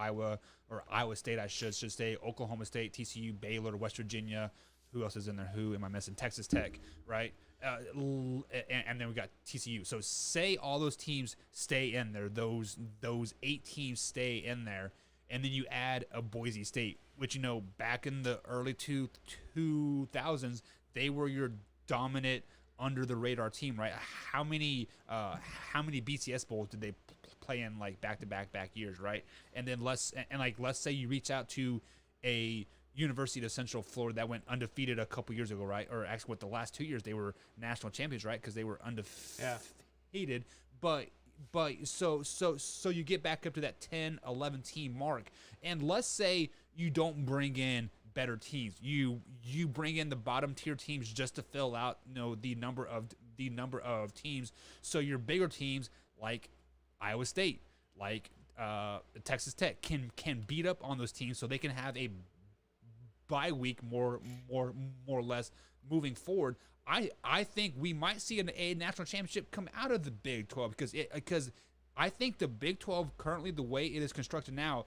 Iowa State, I should say, Oklahoma State, TCU, Baylor, West Virginia. Who else is in there? Who am I missing? Texas Tech, right? And then we got TCU. So say all those teams stay in there. Those 8 teams stay in there, and then you add a Boise State, which back in the early 2000s, they were your dominant under the radar team, right? How many BCS bowls did they play in like back years, right? And then let's say you reach out to a University of Central Florida that went undefeated a couple years ago, right? Or actually, the last 2 years they were national champions, right? Because they were undefeated. But so you get back up to that 10, 11 team mark, and let's say you don't bring in better teams. You bring in the bottom tier teams just to fill out the number of teams. So your bigger teams like Iowa State, like Texas Tech can beat up on those teams, so they can have a bye week more or less moving forward. I think we might see a national championship come out of the Big 12 because I think the Big 12 currently, the way it is constructed now,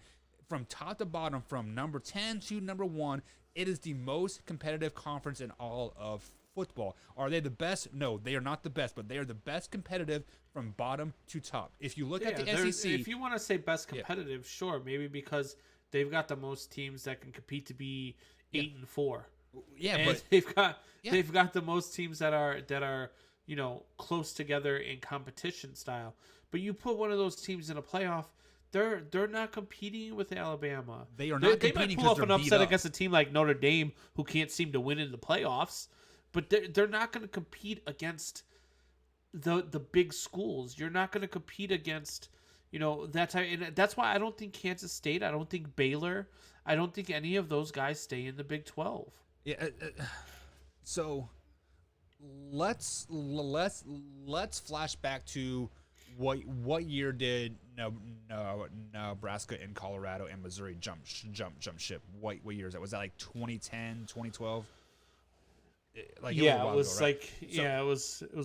from top to bottom, from number 10 to number 1, it is the most competitive conference in all of football. Are they the best? No, they are not the best, but they are the best competitive from bottom to top. If you look at the SEC, if you want to say best competitive, sure, maybe because they've got the most teams that can compete to be 8-4. Yeah, and but they've got the most teams that are close together in competition style. But you put one of those teams in a playoff, they're not competing with Alabama. They are not. They might pull off an upset against a team like Notre Dame, who can't seem to win in the playoffs, but they're not going to compete against the big schools. You're not going to compete against that type. And that's why I don't think Kansas State, I don't think Baylor, I don't think any of those guys stay in the Big 12. Yeah. So let's flash back to what year did Nebraska and Colorado and Missouri jump ship? What year is that? Was that like 2010, 2012? It was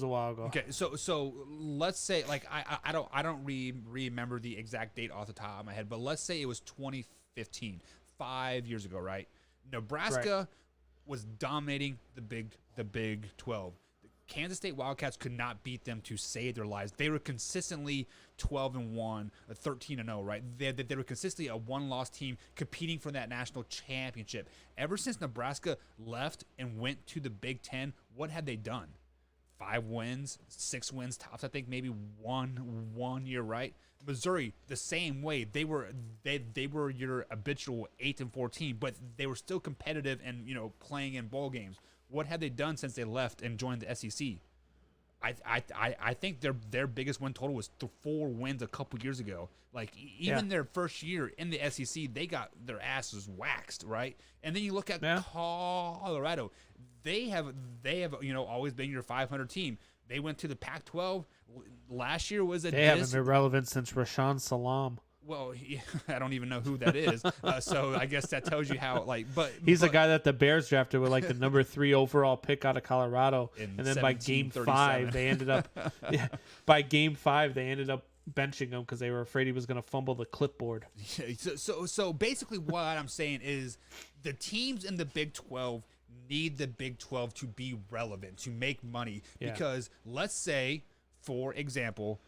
a while ago. Okay, so let's say I don't remember the exact date off the top of my head, but let's say it was 2015, 5 years ago, right? Nebraska was dominating the Big 12. The Kansas State Wildcats could not beat them to save their lives. They were consistently 12-1, 13-0, right? They were consistently a one-loss team competing for that national championship. Ever since Nebraska left and went to the Big Ten, what had they done? 5 wins, 6 wins tops. I think maybe one year, right? Missouri, the same way. They were your habitual 8-4 team, but they were still competitive and playing in bowl games. What had they done since they left and joined the SEC? I think their biggest win total was 4 wins a couple years ago. Like even their first year in the SEC, they got their asses waxed, right? And then you look at Colorado. They have always been your 500 team. They went to the Pac-12 last year. They haven't been relevant since Rashaan Salam. Well, I don't even know who that is. So I guess that tells you how. But he's the guy that the Bears drafted with the number 3 overall pick out of Colorado, and then by game 5 they ended up. By game 5 they ended up benching him because they were afraid he was going to fumble the clipboard. So basically, what I'm saying is the teams in the Big 12 need the Big 12 to be relevant, to make money. Because let's say, for example,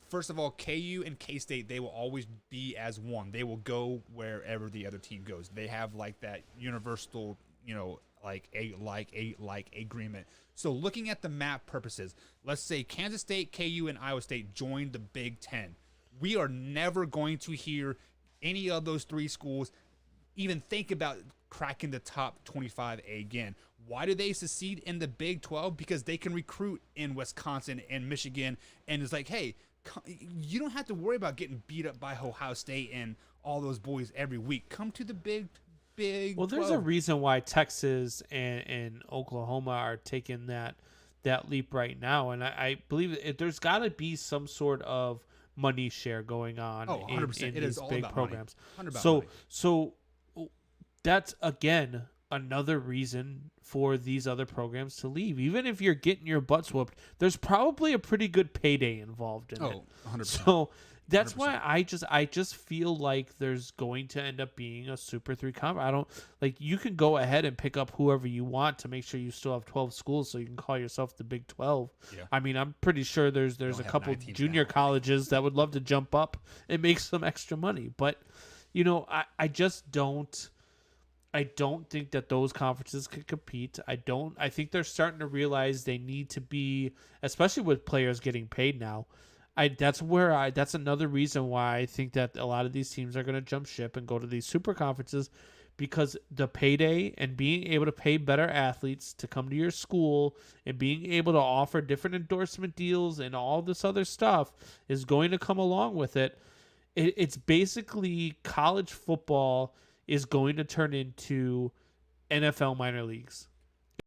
first of all, KU and K-State, they will always be as one. They will go wherever the other team goes. They have that universal, agreement. So looking at the map purposes, let's say Kansas State, KU, and Iowa State joined the Big Ten. We are never going to hear any of those 3 schools even think about cracking the top 25 again. Why do they succeed in the Big 12? Because they can recruit in Wisconsin and Michigan, and it's like, hey, you don't have to worry about getting beat up by Ohio State and all those boys every week. Come to the Big 12. Well, there's a reason why Texas and Oklahoma are taking that leap right now, and I believe there's got to be some sort of money share going on 100%. in it these is all big about programs. Money. So that's again another reason for these other programs to leave. Even if you're getting your butts whooped, there's probably a pretty good payday involved in it. 100%. So That's 100%. why I just feel like there's going to end up being a Super 3 conference. I don't like you can go ahead and pick up whoever you want to make sure you still have 12 schools so you can call yourself the Big 12. Yeah. I mean, I'm pretty sure there's only a have couple 9 teams junior now. colleges that would love to jump up and make some extra money, but you know, I just don't think that those conferences can compete. I think they're starting to realize they need to be, especially with players getting paid now. That's another reason why I think that a lot of these teams are going to jump ship and go to these super conferences, because the payday and being able to pay better athletes to come to your school and being able to offer different endorsement deals and all this other stuff is going to come along with it. It's basically college football is going to turn into NFL minor leagues.